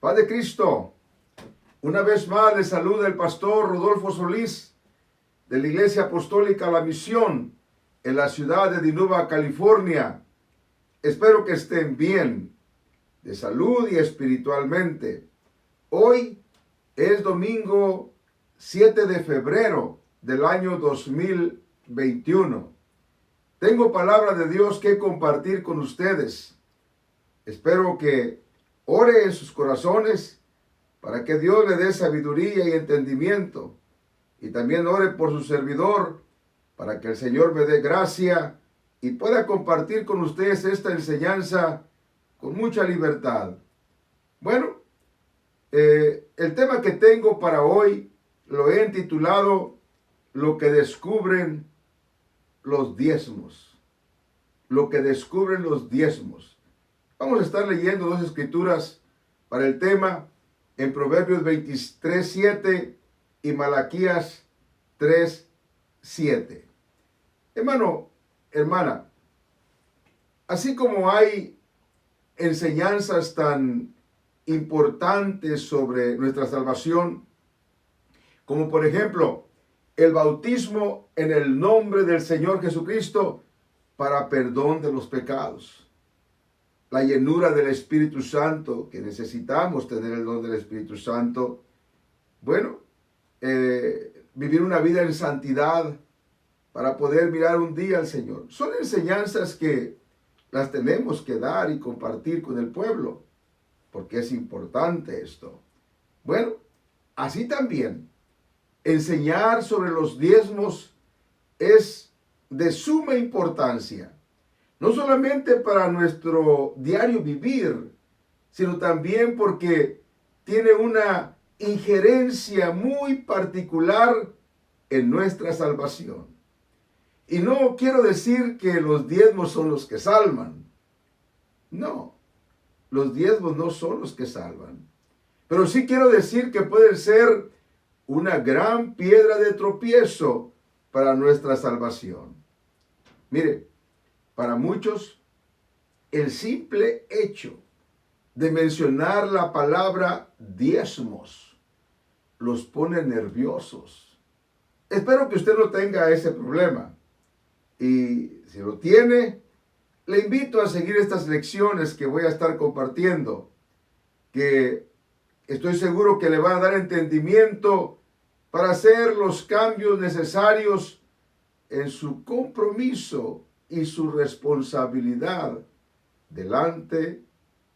Paz de Cristo. Una vez más les saluda el pastor Rodolfo Solís de la Iglesia Apostólica La Misión en la ciudad de Dinuba, California. Espero que estén bien de salud y espiritualmente. Hoy es domingo 7 de febrero del año 2021. Tengo palabra de Dios que compartir con ustedes. Espero que ore en sus corazones para que Dios le dé sabiduría y entendimiento. Y también ore por su servidor para que el Señor me dé gracia y pueda compartir con ustedes esta enseñanza con mucha libertad. Bueno, el tema que tengo para hoy lo he titulado Lo que descubren los diezmos. Lo que descubren los diezmos. Vamos a estar leyendo dos escrituras para el tema en Proverbios 23:7 y Malaquías 3:7. Hermano, hermana, así como hay enseñanzas tan importantes sobre nuestra salvación, como por ejemplo el bautismo en el nombre del Señor Jesucristo para perdón de los pecados, la llenura del Espíritu Santo, que necesitamos tener el don del Espíritu Santo, bueno, vivir una vida en santidad para poder mirar un día al Señor. Son enseñanzas que las tenemos que dar y compartir con el pueblo, porque es importante esto. Bueno, así también, enseñar sobre los diezmos es de suma importancia. No solamente para nuestro diario vivir, sino también porque tiene una injerencia muy particular en nuestra salvación. Y no quiero decir que los diezmos son los que salvan. No, los diezmos no son los que salvan. Pero sí quiero decir que pueden ser una gran piedra de tropiezo para nuestra salvación. Mire, para muchos, el simple hecho de mencionar la palabra diezmos los pone nerviosos. Espero que usted no tenga ese problema. Y si lo tiene, le invito a seguir estas lecciones que voy a estar compartiendo, que estoy seguro que le van a dar entendimiento para hacer los cambios necesarios en su compromiso y su responsabilidad delante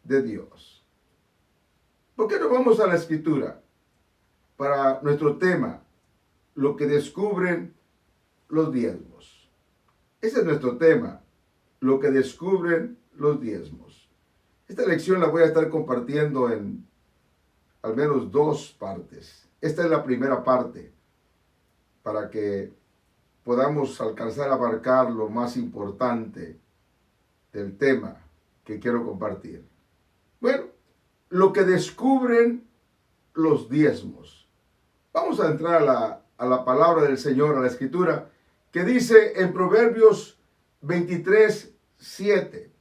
de Dios. ¿Por qué no vamos a la Escritura para nuestro tema, lo que descubren los diezmos? Ese es nuestro tema, lo que descubren los diezmos. Esta lección la voy a estar compartiendo en al menos dos partes. Esta es la primera parte, para que podamos alcanzar a abarcar lo más importante del tema que quiero compartir. Bueno, lo que descubren los diezmos. Vamos a entrar a la palabra del Señor, a la Escritura, que dice en Proverbios 23:7.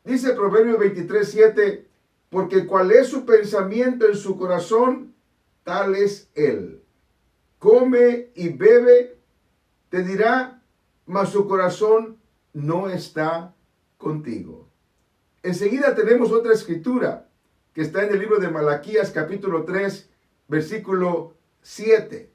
Dice Proverbios 23:7, porque cuál es su pensamiento en su corazón, tal es él. Come y bebe, te dirá, mas su corazón no está contigo. Enseguida tenemos otra escritura que está en el libro de Malaquías capítulo 3, versículo 7.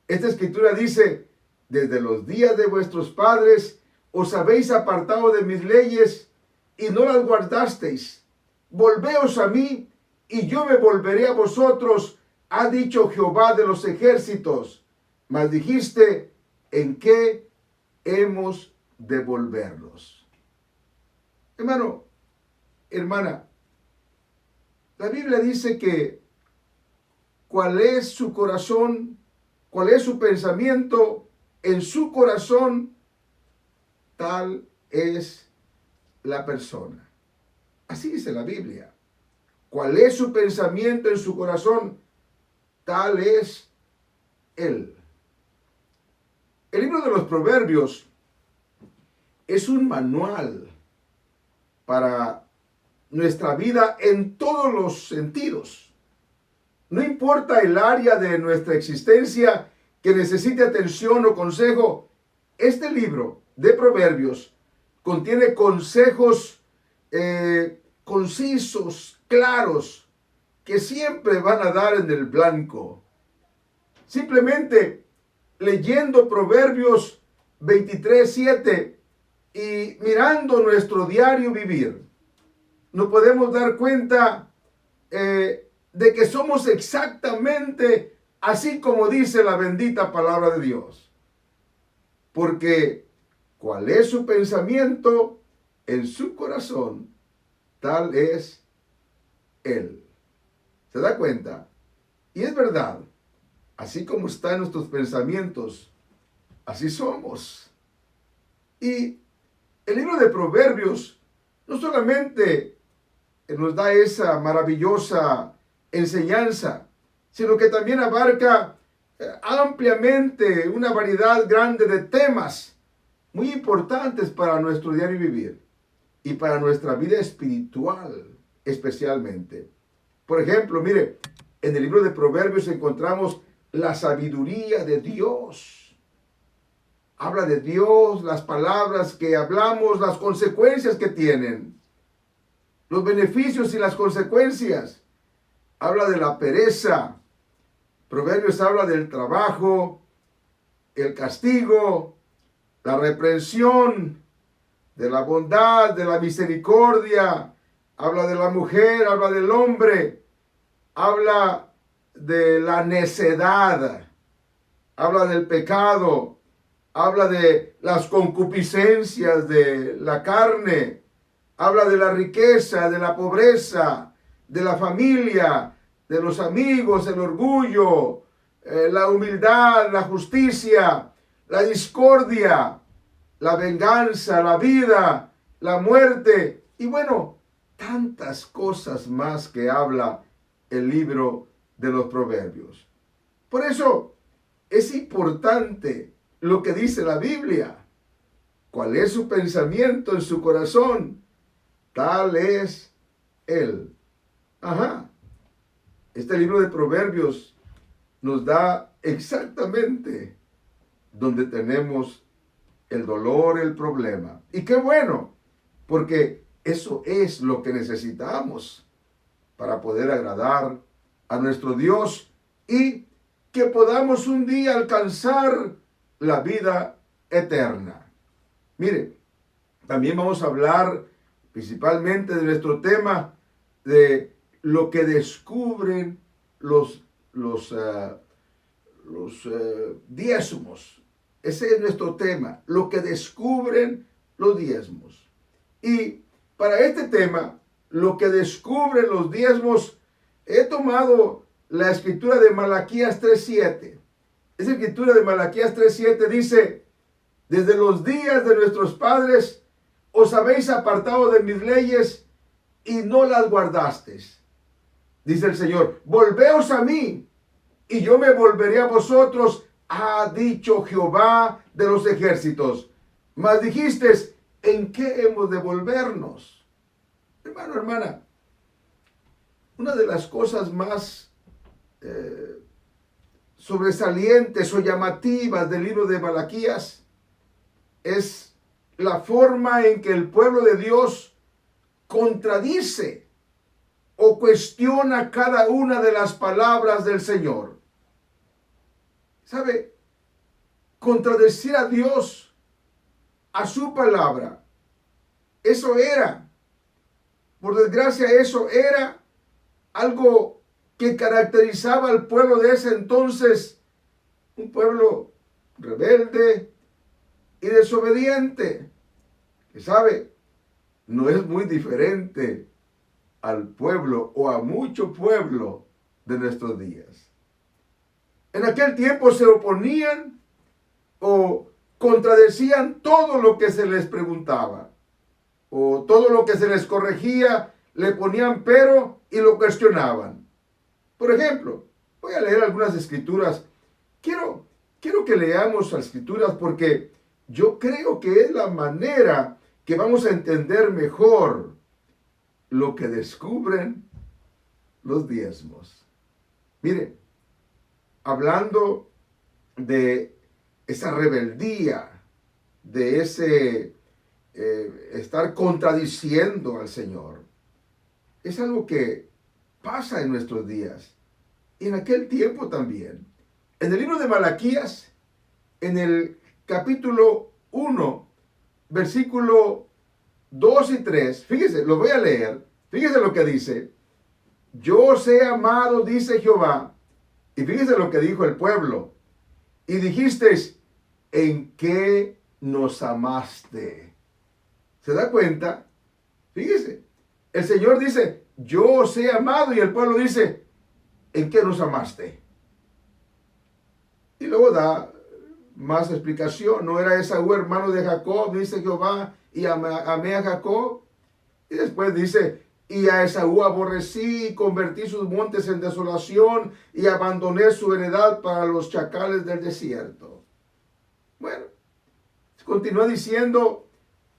Esta escritura dice, desde los días de vuestros padres os habéis apartado de mis leyes y no las guardasteis. Volveos a mí y yo me volveré a vosotros, ha dicho Jehová de los ejércitos. Mas dijiste, ¿en qué hemos de volverlos? Hermano, hermana, la Biblia dice que cuál es su corazón, cuál es su pensamiento en su corazón, tal es la persona. Así dice la Biblia. ¿Cuál es su pensamiento en su corazón? Tal es él. El libro de los Proverbios es un manual para nuestra vida en todos los sentidos. No importa el área de nuestra existencia que necesite atención o consejo, este libro de Proverbios contiene consejos concisos, claros, que siempre van a dar en el blanco. Simplemente leyendo Proverbios 23:7 y mirando nuestro diario vivir, nos podemos dar cuenta de que somos exactamente así como dice la bendita palabra de Dios. Porque cuál es su pensamiento en su corazón, tal es él. ¿Se da cuenta? Y es verdad, así como están nuestros pensamientos, así somos. Y el libro de Proverbios no solamente nos da esa maravillosa enseñanza, sino que también abarca ampliamente una variedad grande de temas muy importantes para nuestro diario vivir y para nuestra vida espiritual especialmente. Por ejemplo, mire, en el libro de Proverbios encontramos la sabiduría de Dios. Habla de Dios, las palabras que hablamos, las consecuencias que tienen, los beneficios y las consecuencias. Habla de la pereza. Proverbios habla del trabajo, el castigo, la reprensión, de la bondad, de la misericordia. Habla de la mujer, habla del hombre, habla de la necedad, habla del pecado, habla de las concupiscencias de la carne, habla de la riqueza, de la pobreza, de la familia, de los amigos, el orgullo, la humildad, la justicia, la discordia, la venganza, la vida, la muerte y bueno, tantas cosas más que habla el libro de los Proverbios. Por eso es importante lo que dice la Biblia. ¿Cuál es su pensamiento en su corazón? Tal es él. Este libro de Proverbios nos da exactamente donde tenemos el dolor, el problema. Y qué bueno, porque eso es lo que necesitamos para poder agradar a nuestro Dios y que podamos un día alcanzar la vida eterna. Mire, también vamos a hablar principalmente de nuestro tema de lo que descubren los diezmos. Ese es nuestro tema, lo que descubren los diezmos. Y para este tema, lo que descubren los diezmos, he tomado la escritura de Malaquías 3:7. Esa escritura de Malaquías 3:7 dice: desde los días de nuestros padres os habéis apartado de mis leyes y no las guardasteis. Dice el Señor: volveos a mí y yo me volveré a vosotros, ha dicho Jehová de los ejércitos. Mas dijisteis: ¿en qué hemos de volvernos? Hermano, hermana, una de las cosas más sobresalientes o llamativas del libro de Malaquías es la forma en que el pueblo de Dios contradice o cuestiona cada una de las palabras del Señor. ¿Sabe? Contradecir a Dios, a su palabra, eso era, por desgracia, eso era algo que caracterizaba al pueblo de ese entonces, un pueblo rebelde y desobediente, que sabe, no es muy diferente al pueblo o a mucho pueblo de nuestros días. En aquel tiempo se oponían o contradecían todo lo que se les preguntaba, o todo lo que se les corregía, le ponían pero y lo cuestionaban. Por ejemplo, voy a leer algunas escrituras. Quiero que leamos las escrituras porque yo creo que es la manera que vamos a entender mejor lo que descubren los diezmos. Mire, hablando de esa rebeldía, de ese estar contradiciendo al Señor, es algo que pasa en nuestros días y en aquel tiempo también. En el libro de Malaquías, en el capítulo 1, versículo 2 y 3, fíjese, lo voy a leer, fíjese lo que dice: yo os he amado, dice Jehová, y fíjese lo que dijo el pueblo, y dijisteis, ¿en qué nos amaste? ¿Se da cuenta? Fíjese, el Señor dice, yo os he amado, y el pueblo dice, ¿en qué nos amaste? Y luego da más explicación. ¿No era Esaú hermano de Jacob, dice Jehová, y amé a Jacob? Y después dice, y a Esaú aborrecí y convertí sus montes en desolación y abandoné su heredad para los chacales del desierto. Bueno, continúa diciendo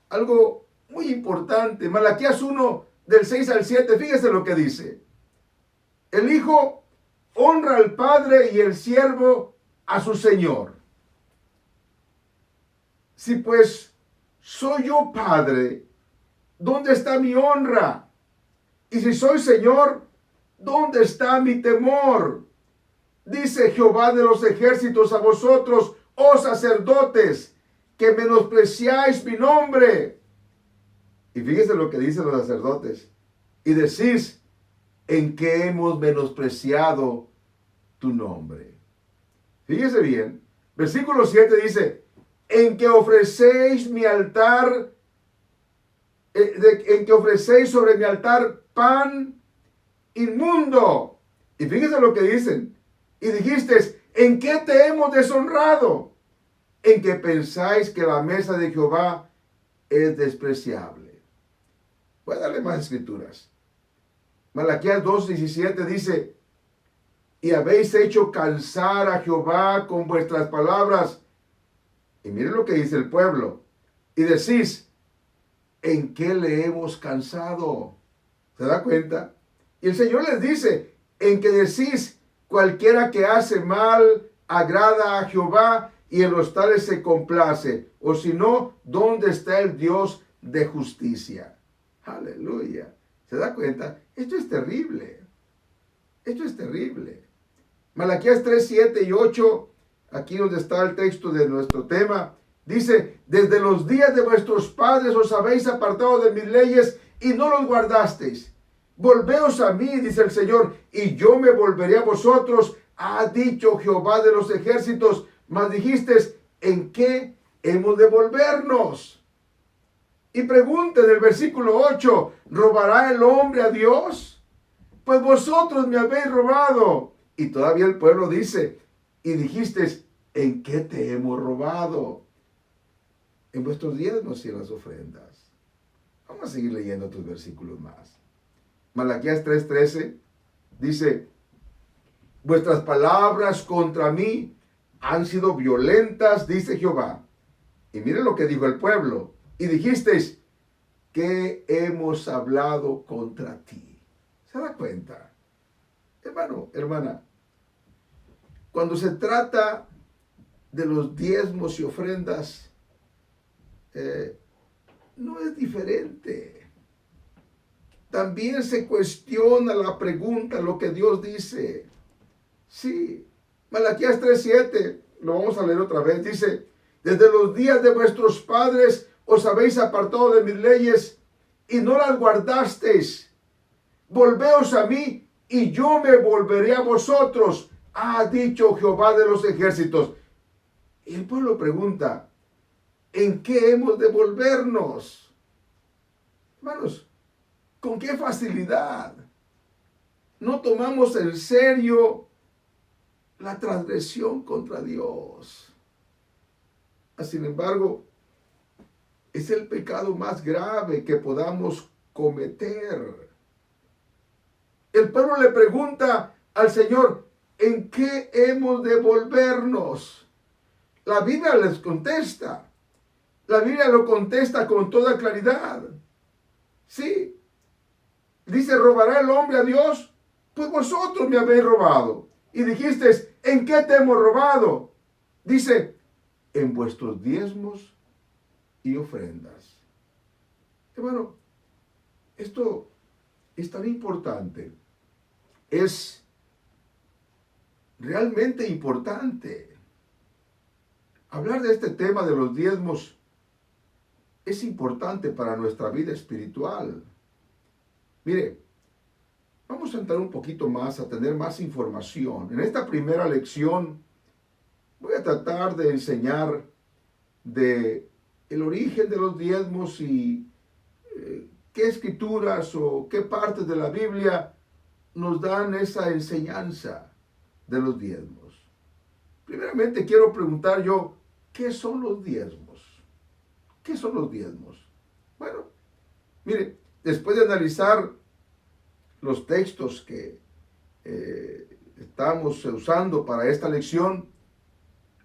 algo muy importante. Malaquías 1, del 6 al 7, fíjese lo que dice. El hijo honra al padre y el siervo a su señor. Si pues soy yo padre, ¿dónde está mi honra? Y si soy señor, ¿dónde está mi temor? Dice Jehová de los ejércitos a vosotros, oh sacerdotes, que menospreciáis mi nombre. Y fíjese lo que dicen los sacerdotes. Y decís, ¿en qué hemos menospreciado tu nombre? Fíjese bien. Versículo 7 dice, en que ofrecéis mi altar, en que ofrecéis sobre mi altar pan inmundo. Y fíjese lo que dicen. Y dijiste, ¿en qué te hemos deshonrado? En que pensáis que la mesa de Jehová es despreciable. Voy a darle más escrituras. Malaquías 2:17 dice, y habéis hecho cansar a Jehová con vuestras palabras. Y miren lo que dice el pueblo. Y decís, ¿en qué le hemos cansado? ¿Se da cuenta? Y el Señor les dice, en que decís, cualquiera que hace mal agrada a Jehová y en los tales se complace. O si no, ¿dónde está el Dios de justicia? Aleluya. ¿Se da cuenta? Esto es terrible. Esto es terrible. Malaquías 3, 7 y 8, aquí donde está el texto de nuestro tema, dice, desde los días de vuestros padres os habéis apartado de mis leyes y no los guardasteis. Volveos a mí, dice el Señor, y yo me volveré a vosotros, ha dicho Jehová de los ejércitos. Mas dijisteis, ¿en qué hemos de volvernos? Y pregunta en el versículo 8, ¿robará el hombre a Dios? Pues vosotros me habéis robado. Y todavía el pueblo dice, y dijisteis, ¿en qué te hemos robado? En vuestros diezmos y en las ofrendas. Vamos a seguir leyendo otros versículos más. Malaquías 3:13 dice, vuestras palabras contra mí han sido violentas, dice Jehová. Y miren lo que dijo el pueblo. Y dijisteis, ¿qué hemos hablado contra ti? ¿Se da cuenta? Hermano, hermana, cuando se trata de los diezmos y ofrendas, no es diferente. También se cuestiona la pregunta, lo que Dios dice. Sí, Malaquías 3:7, lo vamos a leer otra vez, dice, desde los días de vuestros padres os habéis apartado de mis leyes y no las guardasteis. Volveos a mí y yo me volveré a vosotros, ha dicho Jehová de los ejércitos. Y el pueblo pregunta, ¿en qué hemos de volvernos? Hermanos, ¿con qué facilidad no tomamos en serio la transgresión contra Dios? Sin embargo, es el pecado más grave que podamos cometer. El pueblo le pregunta al Señor, ¿en qué hemos de volvernos? La Biblia les contesta. La Biblia lo contesta con toda claridad. Sí, Dice, ¿robará el hombre a Dios? Pues vosotros me habéis robado. Y dijisteis, ¿en qué te hemos robado? Dice, en vuestros diezmos y ofrendas. Hermano, esto es tan importante. Es realmente importante. Hablar de este tema de los diezmos es importante para nuestra vida espiritual. Mire, vamos a entrar un poquito más, a tener más información. En esta primera lección voy a tratar de enseñar de el origen de los diezmos y qué escrituras o qué partes de la Biblia nos dan esa enseñanza de los diezmos. Primeramente quiero preguntar yo, ¿qué son los diezmos? ¿Qué son los diezmos? Bueno, mire, después de analizar los textos que estamos usando para esta lección,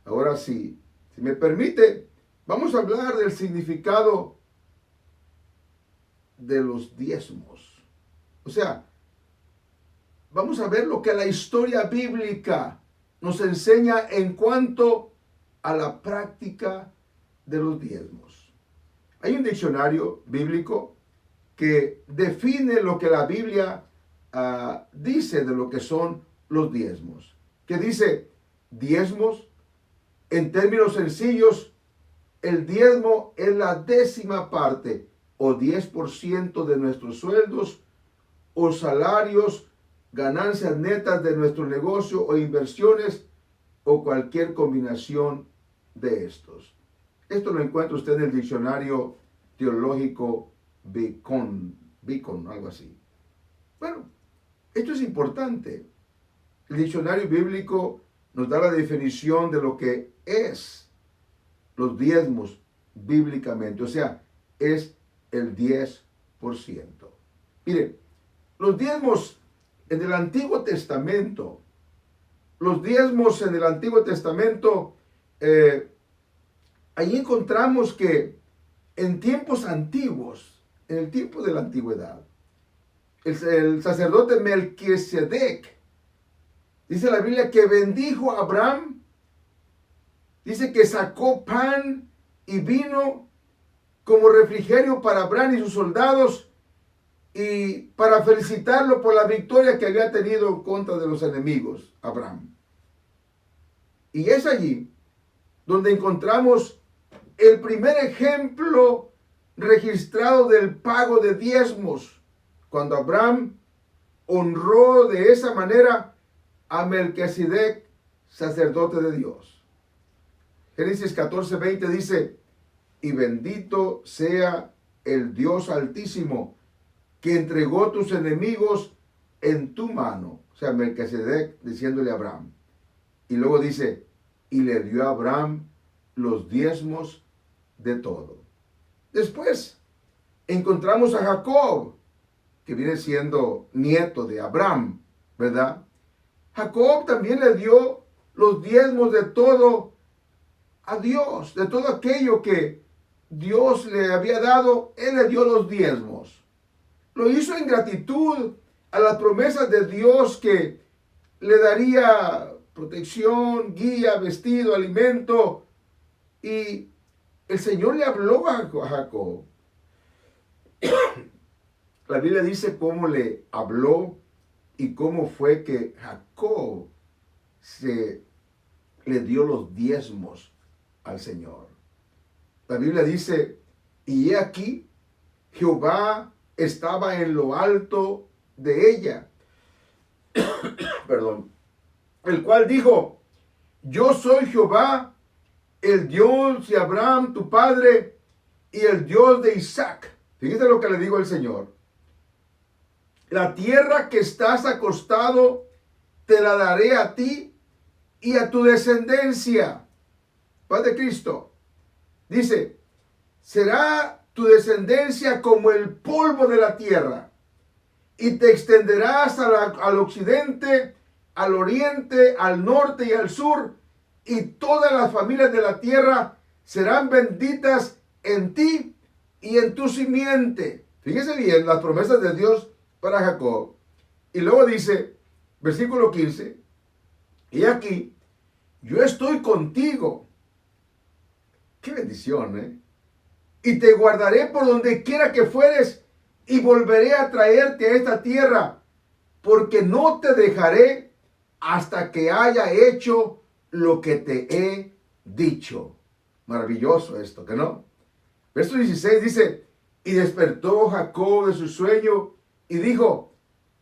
ahora sí, si me permite, vamos a hablar del significado de los diezmos. O sea, vamos a ver lo que la historia bíblica nos enseña en cuanto a la práctica de los diezmos. Hay un diccionario bíblico que define lo que la Biblia dice de lo que son los diezmos. Que dice, diezmos, en términos sencillos, el diezmo es la 10ª parte o 10% de nuestros sueldos o salarios, ganancias netas de nuestro negocio o inversiones o cualquier combinación de estos. Esto lo encuentra usted en el diccionario teológico Bacon, algo así. Bueno, esto es importante. El diccionario bíblico nos da la definición de lo que es los diezmos bíblicamente, o sea, es el 10%. Mire, los diezmos en el Antiguo Testamento, ahí encontramos que en tiempos antiguos, en el tiempo de la antigüedad, el sacerdote Melquisedec, dice la Biblia que bendijo a Abraham, dice que sacó pan y vino como refrigerio para Abraham y sus soldados y para felicitarlo por la victoria que había tenido en contra de los enemigos, Abraham. Y es allí donde encontramos el primer ejemplo registrado del pago de diezmos, cuando Abraham honró de esa manera a Melquisedec, sacerdote de Dios. Génesis 14:20 dice, y bendito sea el Dios Altísimo, que entregó tus enemigos en tu mano. O sea, Melquisedec diciéndole a Abraham. Y luego dice, y le dio a Abraham los diezmos de todo. Después encontramos a Jacob, que viene siendo nieto de Abraham, ¿verdad? Jacob también le dio los diezmos de todo a Dios, de todo aquello que Dios le había dado, él le dio los diezmos. Lo hizo en gratitud a las promesas de Dios que le daría protección, guía, vestido, alimento. Y el Señor le habló a Jacob. La Biblia dice cómo le habló y cómo fue que Jacob le dio los diezmos al Señor. La Biblia dice, y he aquí, Jehová estaba en lo alto de ella. Perdón. El cual dijo, yo soy Jehová, el Dios de Abraham, tu padre, y el Dios de Isaac. Fíjate lo que le digo al Señor. La tierra que estás acostado, te la daré a ti y a tu descendencia. Paz de Cristo. Dice, será tu descendencia como el polvo de la tierra, y te extenderás al occidente, al oriente, al norte y al sur, y todas las familias de la tierra serán benditas en ti y en tu simiente. Fíjese bien las promesas de Dios para Jacob. Y luego dice, versículo 15, y aquí, yo estoy contigo. Qué bendición, ¿eh? Y te guardaré por donde quiera que fueres, y volveré a traerte a esta tierra, porque no te dejaré hasta que haya hecho lo que te he dicho. Maravilloso esto, ¿que no? Verso 16 dice, y despertó Jacob de su sueño y dijo,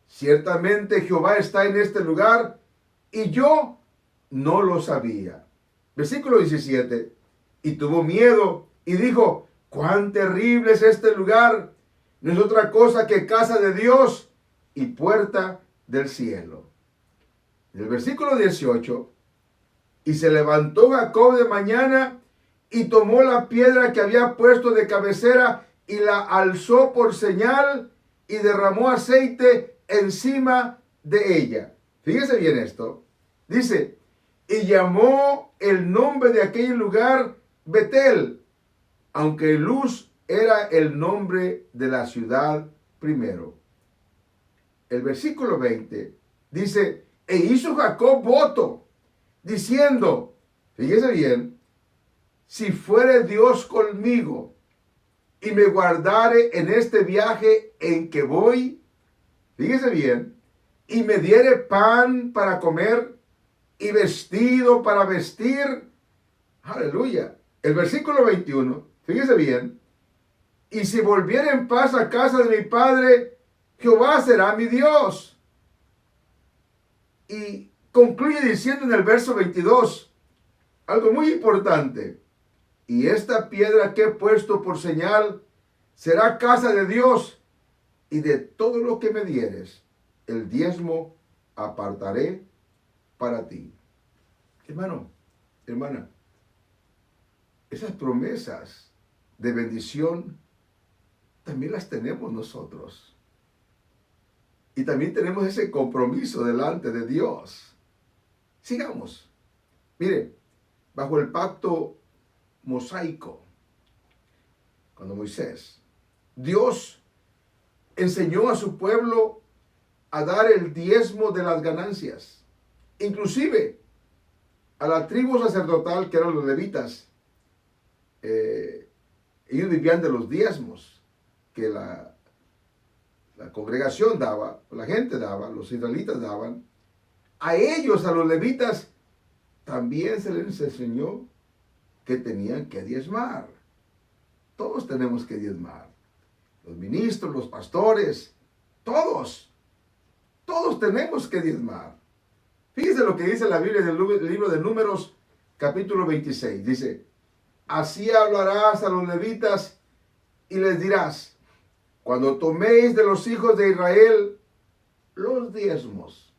ciertamente Jehová está en este lugar y yo no lo sabía. Versículo 17, y tuvo miedo y dijo, cuán terrible es este lugar, no es otra cosa que casa de Dios y puerta del cielo. En el versículo 18, y se levantó Jacob de mañana y tomó la piedra que había puesto de cabecera y la alzó por señal y derramó aceite encima de ella. Fíjese bien esto. Dice, y llamó el nombre de aquel lugar Betel, aunque Luz era el nombre de la ciudad primero. El versículo 20 dice, e hizo Jacob voto, diciendo, fíjese bien, si fuere Dios conmigo y me guardare en este viaje en que voy, fíjese bien, y me diere pan para comer y vestido para vestir, aleluya. El versículo 21, fíjese bien, y si volviera en paz a casa de mi padre, Jehová será mi Dios. Y concluye diciendo en el verso 22, algo muy importante, y esta piedra que he puesto por señal será casa de Dios, y de todo lo que me dieres, el diezmo apartaré para ti. Hermano, hermana, esas promesas de bendición también las tenemos nosotros. Y también tenemos ese compromiso delante de Dios. Sigamos. Mire, bajo el pacto mosaico, cuando Moisés, Dios enseñó a su pueblo a dar el diezmo de las ganancias. Inclusive a la tribu sacerdotal, que eran los levitas, ellos vivían de los diezmos que la congregación daba, la gente daba, los israelitas daban. A ellos, a los levitas, también se les enseñó que tenían que diezmar. Todos tenemos que diezmar. Los ministros, los pastores, todos tenemos que diezmar. Fíjese lo que dice la Biblia del libro de Números, capítulo 26. Dice, así hablarás a los levitas y les dirás, cuando toméis de los hijos de Israel los diezmos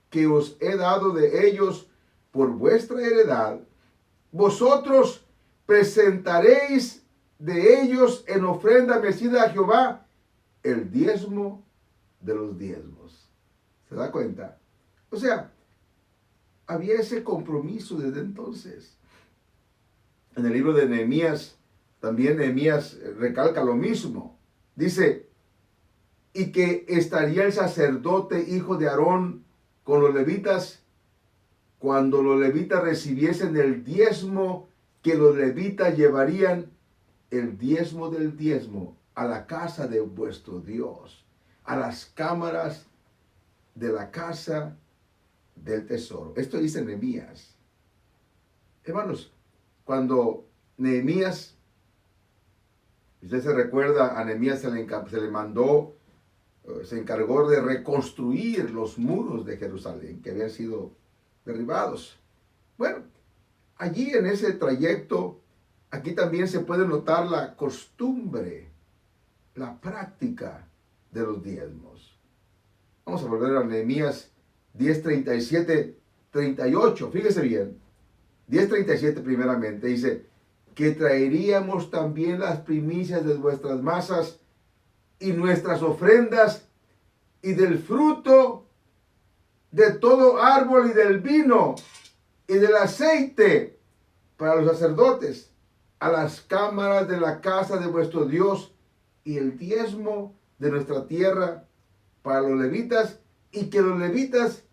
que os he dado de ellos por vuestra heredad, vosotros presentaréis de ellos en ofrenda mecida a Jehová el diezmo de los diezmos. ¿Se da cuenta? O sea, había ese compromiso desde entonces. En el libro de Nehemías, también Nehemías recalca lo mismo. Dice, y que estaría el sacerdote hijo de Aarón con los levitas cuando los levitas recibiesen el diezmo que los levitas llevarían, el diezmo del diezmo, a la casa de vuestro Dios, a las cámaras de la casa del tesoro. Esto dice Nehemías. Hermanos, cuando Nehemías, usted se recuerda, a Nehemías se le mandó, se encargó de reconstruir los muros de Jerusalén que habían sido derribados. Bueno, allí en ese trayecto, aquí también se puede notar la costumbre, la práctica de los diezmos. Vamos a volver a Nehemías 10:37, 38. Fíjese bien. 10:37 primeramente. Dice, que traeríamos también las primicias de vuestras masas y nuestras ofrendas y del fruto de todo árbol y del vino y del aceite para los sacerdotes a las cámaras de la casa de vuestro Dios y el diezmo de nuestra tierra para los levitas y que los levitas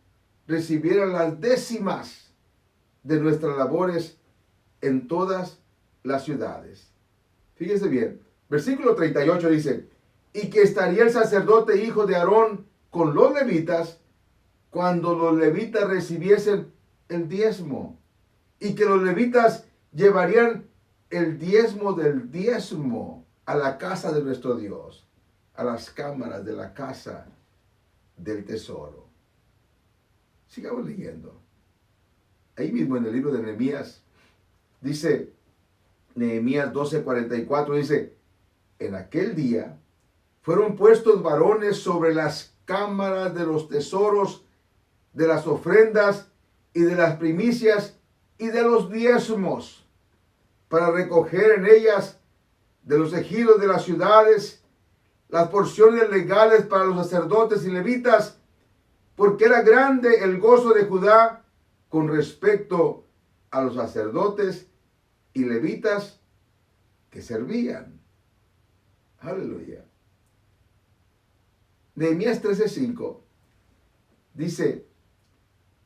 recibieran las décimas de nuestras labores en todas las ciudades. Fíjese bien, versículo 38 dice, y que estaría el sacerdote hijo de Aarón con los levitas cuando los levitas recibiesen el diezmo, y que los levitas llevarían el diezmo del diezmo a la casa de nuestro Dios, a las cámaras de la casa del tesoro. Sigamos leyendo. Ahí mismo en el libro de Nehemías, dice Nehemías 12:44, dice, en aquel día fueron puestos varones sobre las cámaras de los tesoros, de las ofrendas y de las primicias y de los diezmos, para recoger en ellas de los ejidos de las ciudades las porciones legales para los sacerdotes y levitas, porque era grande el gozo de Judá con respecto a los sacerdotes y levitas que servían. Aleluya. Nehemías 13:5 dice,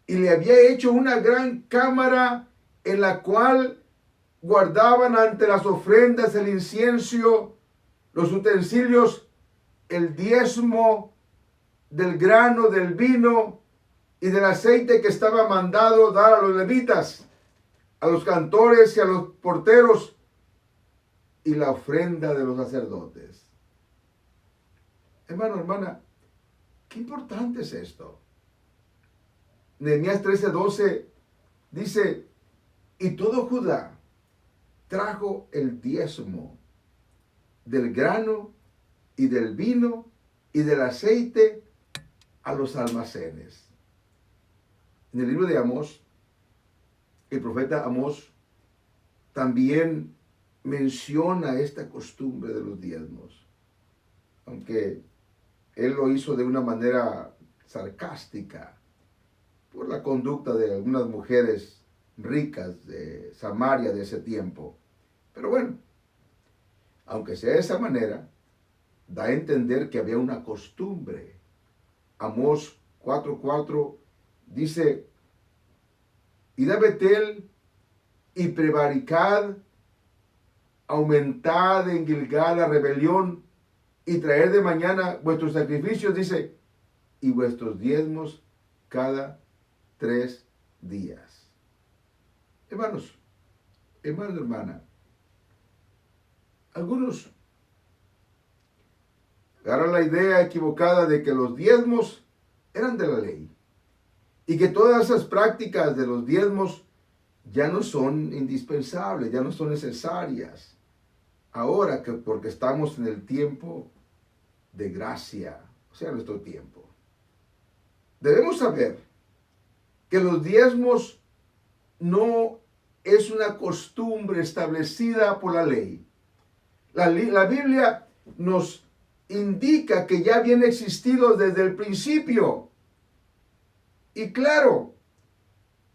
y le había hecho una gran cámara en la cual guardaban ante las ofrendas el incienso, los utensilios, el diezmo del grano, del vino y del aceite que estaba mandado dar a los levitas, a los cantores y a los porteros, y la ofrenda de los sacerdotes. Hermano, hermana, qué importante es esto. Nehemías 13:12 dice, y todo Judá trajo el diezmo del grano y del vino y del aceite a los almacenes. En el libro de Amós, el profeta Amós también menciona esta costumbre de los diezmos, aunque él lo hizo de una manera sarcástica por la conducta de algunas mujeres ricas de Samaria de ese tiempo. Pero bueno, aunque sea de esa manera, da a entender que había una costumbre. Amós 4:4 dice, id a Betel y prevaricad, aumentad en Gilgal la rebelión y traed de mañana vuestros sacrificios, dice, y vuestros diezmos cada 3 días. Hermanos, hermano, hermana, algunos agarran la idea equivocada de que los diezmos eran de la ley y que todas esas prácticas de los diezmos ya no son indispensables, ya no son necesarias. Ahora que porque estamos en el tiempo de gracia, o sea, nuestro tiempo. Debemos saber que los diezmos no es una costumbre establecida por la ley. La Biblia nos indica que ya habían existido desde el principio. Y claro,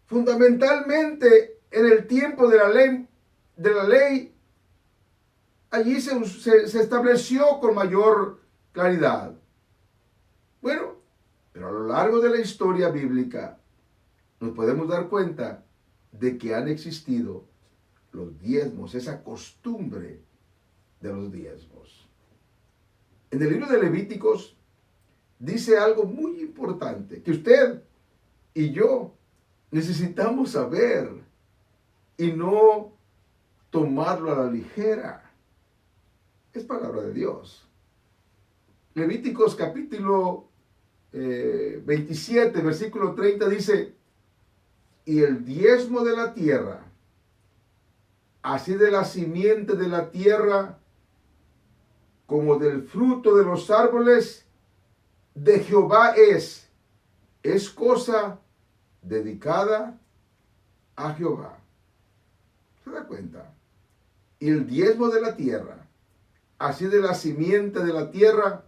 fundamentalmente en el tiempo de la ley, allí se estableció con mayor claridad. Bueno, pero a lo largo de la historia bíblica nos podemos dar cuenta de que han existido los diezmos, esa costumbre de los diezmos. En el libro de Levíticos dice algo muy importante que usted y yo necesitamos saber y no tomarlo a la ligera. Es palabra de Dios. Levíticos capítulo 27, versículo 30 dice, y el diezmo de la tierra, así de la simiente de la tierra, como del fruto de los árboles, de Jehová es cosa dedicada a Jehová. ¿Se da cuenta? Y el diezmo de la tierra, así de la simiente de la tierra,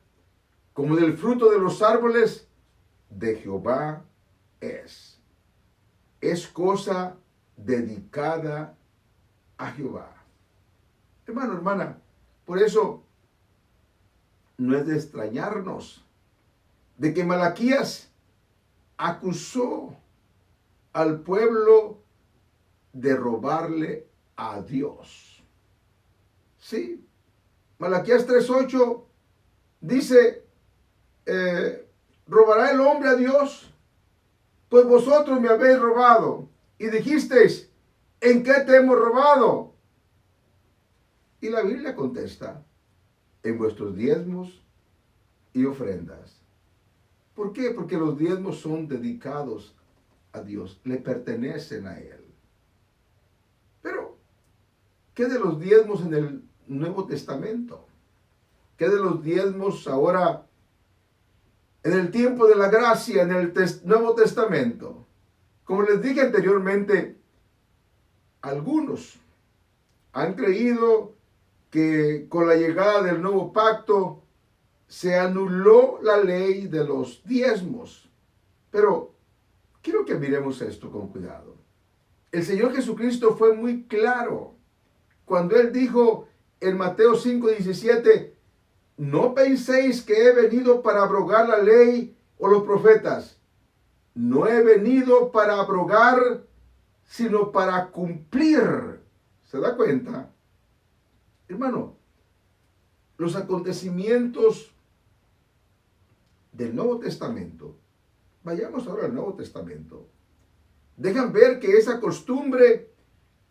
como del fruto de los árboles, de Jehová es. Es cosa dedicada a Jehová. Hermano, hermana, por eso no es de extrañarnos de que Malaquías acusó al pueblo de robarle a Dios. Sí, Malaquías 3:8 dice, ¿robará el hombre a Dios? Pues vosotros me habéis robado. Y dijisteis, ¿en qué te hemos robado? Y la Biblia contesta, en vuestros diezmos y ofrendas. ¿Por qué? Porque los diezmos son dedicados a Dios, le pertenecen a Él. Pero, ¿qué de los diezmos en el Nuevo Testamento? ¿Qué de los diezmos ahora en el tiempo de la gracia, en el Nuevo Testamento? Como les dije anteriormente, algunos han creído que con la llegada del nuevo pacto se anuló la ley de los diezmos. Pero quiero que miremos esto con cuidado. El Señor Jesucristo fue muy claro cuando Él dijo en Mateo 5:17, no penséis que he venido para abrogar la ley o los profetas. No he venido para abrogar, sino para cumplir. ¿Se da cuenta? Hermano, los acontecimientos del Nuevo Testamento, vayamos ahora al Nuevo Testamento, dejan ver que esa costumbre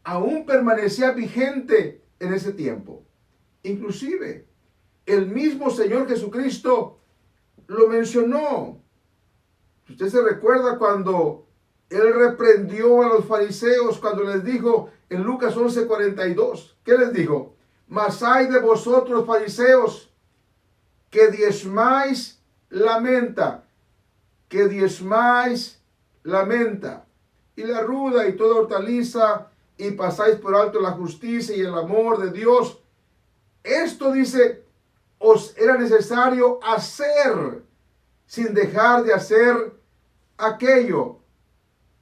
aún permanecía vigente en ese tiempo. Inclusive, el mismo Señor Jesucristo lo mencionó. Usted se recuerda cuando Él reprendió a los fariseos, cuando les dijo en Lucas 11:42, ¿qué les dijo? Mas hay de vosotros, fariseos, que diezmáis la menta, y la ruda y toda hortaliza, y pasáis por alto la justicia y el amor de Dios. Esto, dice, os era necesario hacer, sin dejar de hacer aquello.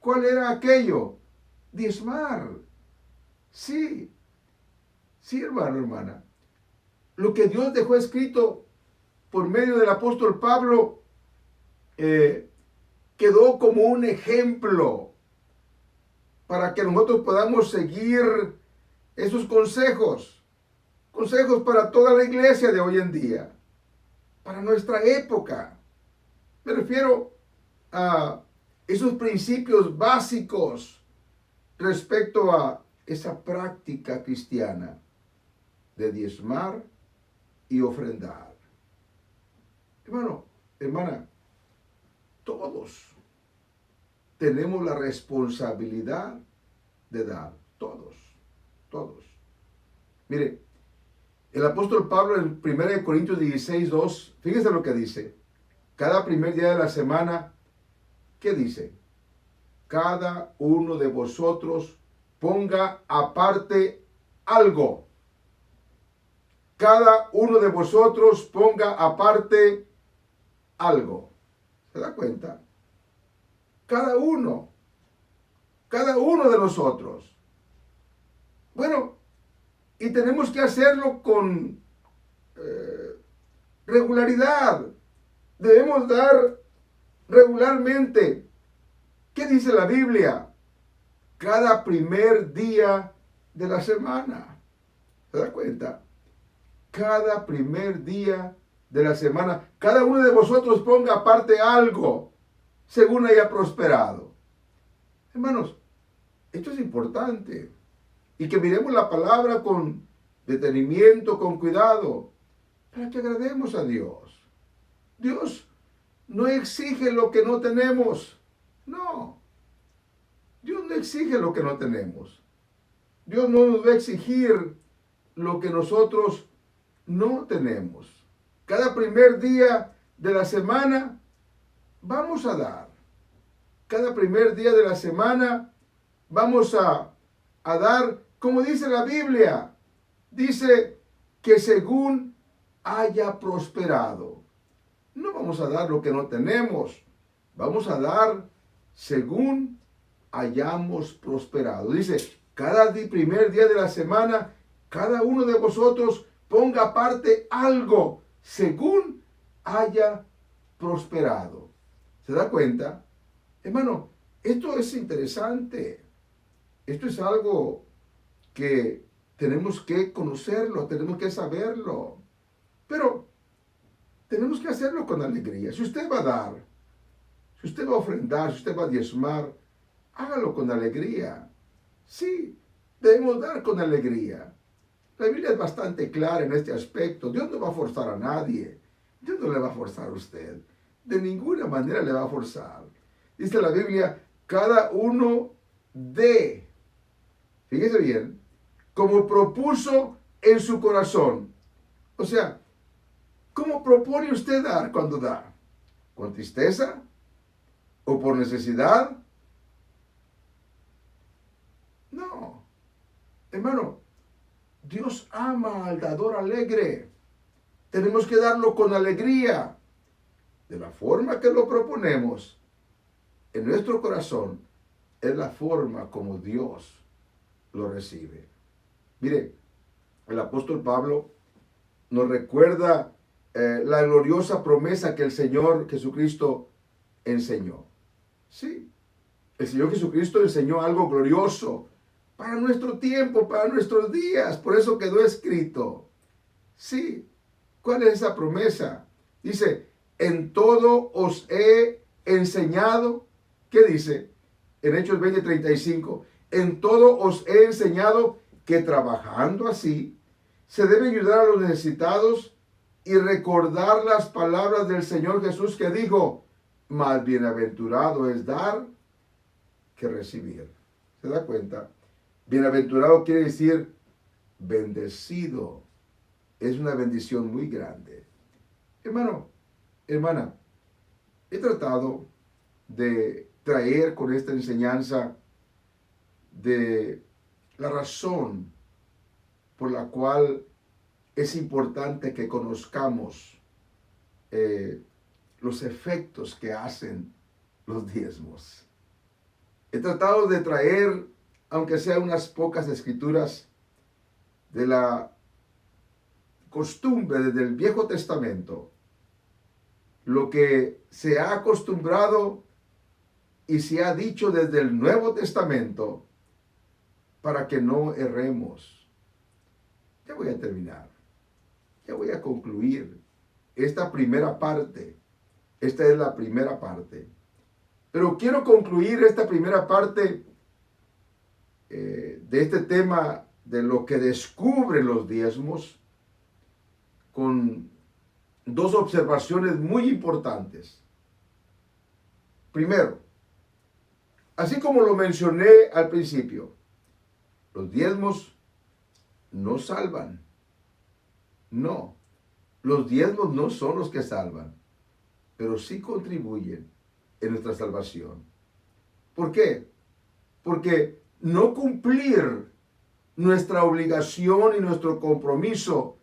¿Cuál era aquello? Diezmar. Sí, hermano, hermana. Lo que Dios dejó escrito por medio del apóstol Pablo quedó como un ejemplo para que nosotros podamos seguir esos consejos para toda la iglesia de hoy en día, para nuestra época. Me refiero a esos principios básicos respecto a esa práctica cristiana de diezmar y ofrendar. Hermano, hermana, todos tenemos la responsabilidad de dar. Todos. Mire, el apóstol Pablo en 1 Corintios 16:2, fíjese lo que dice. Cada primer día de la semana, ¿qué dice? Cada uno de vosotros ponga aparte algo. Cada uno de vosotros ponga aparte algo. ¿Se da cuenta? Cada uno de nosotros. Bueno, y tenemos que hacerlo con regularidad. Debemos dar regularmente. ¿Qué dice la Biblia? Cada primer día de la semana. ¿Se da cuenta? Cada primer día de la semana. Cada uno de vosotros ponga aparte algo, según haya prosperado. Hermanos, esto es importante. Y que miremos la palabra con detenimiento, con cuidado, para que agrademos a Dios. Dios no exige lo que no tenemos. No. Dios no exige lo que no tenemos. Dios no nos va a exigir lo que nosotros no tenemos. Cada primer día de la semana vamos a dar. Cada primer día de la semana vamos a dar, como dice la Biblia. Dice que según haya prosperado. No vamos a dar lo que no tenemos. Vamos a dar según hayamos prosperado. Dice, cada primer día de la semana, cada uno de vosotros ponga aparte algo según haya prosperado. ¿Se da cuenta? Hermano, esto es interesante. Esto es algo que tenemos que conocerlo, tenemos que saberlo. Pero tenemos que hacerlo con alegría. Si usted va a dar, si usted va a ofrendar, si usted va a diezmar, hágalo con alegría. Sí, debemos dar con alegría. La Biblia es bastante clara en este aspecto. Dios no va a forzar a nadie. Dios no le va a forzar a usted. De ninguna manera le va a forzar. Dice la Biblia, cada uno dé, fíjese bien, como propuso en su corazón. O sea, ¿cómo propone usted dar cuando da? ¿Con tristeza? ¿O por necesidad? No. Hermano, Dios ama al dador alegre. Tenemos que darlo con alegría. De la forma que lo proponemos en nuestro corazón, es la forma como Dios lo recibe. Mire, el apóstol Pablo nos recuerda la gloriosa promesa que el Señor Jesucristo enseñó. Sí, el Señor Jesucristo enseñó algo glorioso para nuestro tiempo, para nuestros días. Por eso quedó escrito. Sí, ¿cuál es esa promesa? Dice, en todo os he enseñado. ¿Qué dice? En Hechos 20:35. En todo os he enseñado que trabajando así, se debe ayudar a los necesitados y recordar las palabras del Señor Jesús que dijo, más bienaventurado es dar que recibir. ¿Se da cuenta? Bienaventurado quiere decir bendecido. Es una bendición muy grande. Hermano, hermana, he tratado de traer con esta enseñanza de la razón por la cual es importante que conozcamos los efectos que hacen los diezmos. He tratado de traer, aunque sea unas pocas escrituras, de la costumbre desde el Viejo Testamento, lo que se ha acostumbrado y se ha dicho desde el Nuevo Testamento, para que no erremos. Ya voy a terminar. Ya voy a concluir esta primera parte. Esta es la primera parte. Pero quiero concluir esta primera parte de este tema de lo que descubren los diezmos con dos observaciones muy importantes. Primero, así como lo mencioné al principio, los diezmos no salvan. No, los diezmos no son los que salvan, pero sí contribuyen en nuestra salvación. ¿Por qué? Porque no cumplir nuestra obligación y nuestro compromiso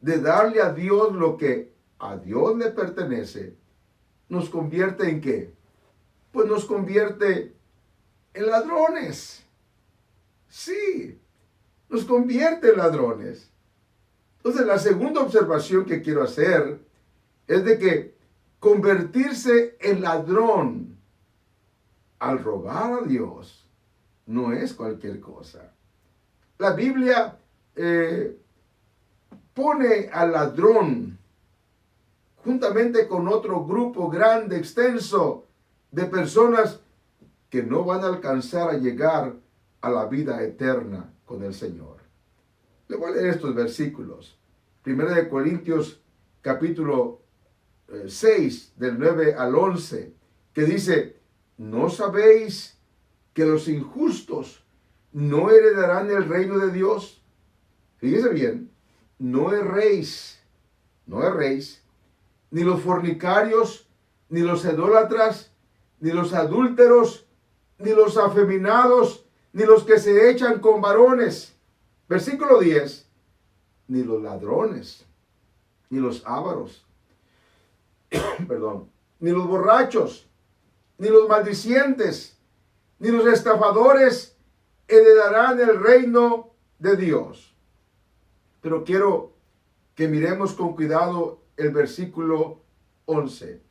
de darle a Dios lo que a Dios le pertenece, nos convierte ¿en qué? Pues nos convierte en ladrones. Sí, nos convierte en ladrones. Entonces, la segunda observación que quiero hacer es de que convertirse en ladrón al robar a Dios no es cualquier cosa. La Biblia pone al ladrón juntamente con otro grupo grande, extenso, de personas que no van a alcanzar a llegar a la vida eterna con el Señor. Le voy a leer estos versículos. 1 Corintios capítulo 6, del 9 al 11, que dice, ¿no sabéis que los injustos no heredarán el reino de Dios? Fíjese bien, no erréis, ni los fornicarios, ni los idólatras, ni los adúlteros, ni los afeminados, ni los que se echan con varones. Versículo 10, ni los ladrones, ni los ávaros, perdón, ni los borrachos, ni los maldicientes, ni los estafadores heredarán el reino de Dios. Pero quiero que miremos con cuidado el versículo 11.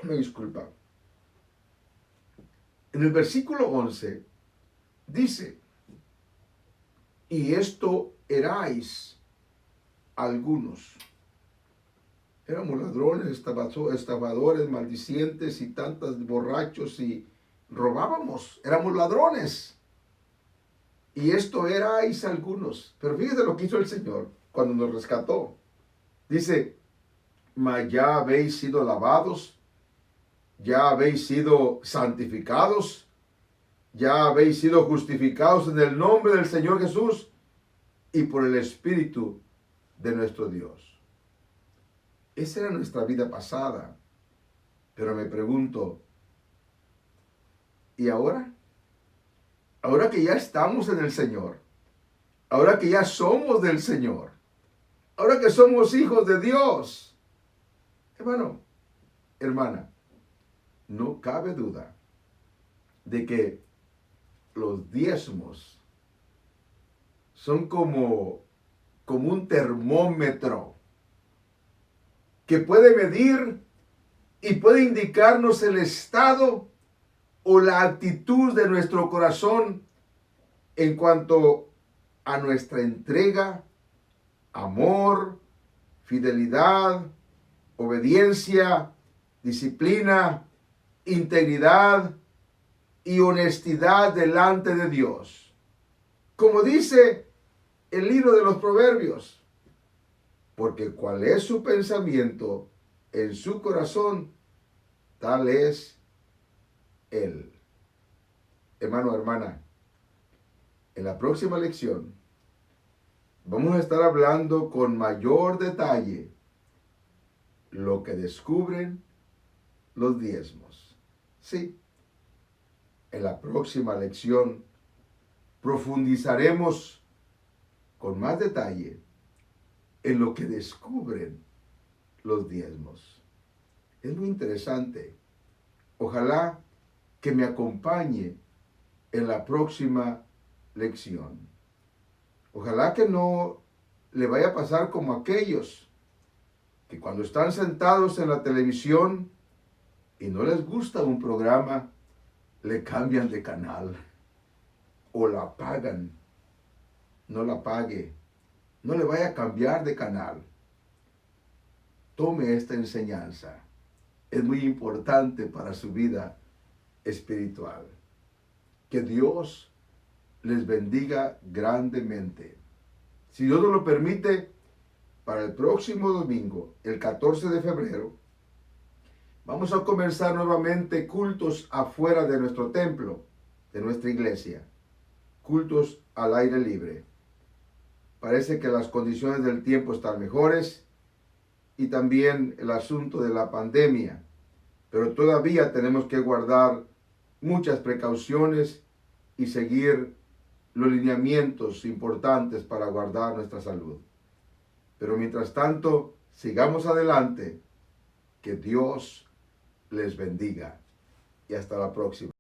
Me disculpa. En el versículo 11 dice, y esto erais algunos. Éramos ladrones, estafadores, maldicientes y tantos borrachos y robábamos. Éramos ladrones. Y esto erais algunos. Pero fíjese lo que hizo el Señor cuando nos rescató. Dice, mas ya habéis sido lavados, ya habéis sido santificados, ya habéis sido justificados en el nombre del Señor Jesús y por el Espíritu de nuestro Dios. Esa era nuestra vida pasada. Pero me pregunto, ¿y ahora? Ahora que ya estamos en el Señor, ahora que ya somos del Señor, ahora que somos hijos de Dios, hermano, hermana, no cabe duda de que los diezmos son como un termómetro que puede medir y puede indicarnos el estado o la actitud de nuestro corazón en cuanto a nuestra entrega, amor, fidelidad, obediencia, disciplina, integridad y honestidad delante de Dios. Como dice el libro de los Proverbios, porque cuál es su pensamiento en su corazón, tal es él. Hermano, hermana, en la próxima lección vamos a estar hablando con mayor detalle lo que descubren los diezmos. Sí, en la próxima lección profundizaremos con más detalle en lo que descubren los diezmos. Es muy interesante. Ojalá que me acompañe en la próxima lección. Ojalá que no le vaya a pasar como aquellos que cuando están sentados en la televisión y no les gusta un programa, le cambian de canal o la apagan. No la apague. No le vaya a cambiar de canal. Tome esta enseñanza. Es muy importante para su vida espiritual. Que Dios les bendiga grandemente. Si Dios nos lo permite, para el próximo domingo, el 14 de febrero, vamos a comenzar nuevamente cultos afuera de nuestro templo, de nuestra iglesia. Cultos al aire libre. Parece que las condiciones del tiempo están mejores y también el asunto de la pandemia. Pero todavía tenemos que guardar muchas precauciones y seguir los lineamientos importantes para guardar nuestra salud. Pero mientras tanto, sigamos adelante. Que Dios les bendiga. Y hasta la próxima.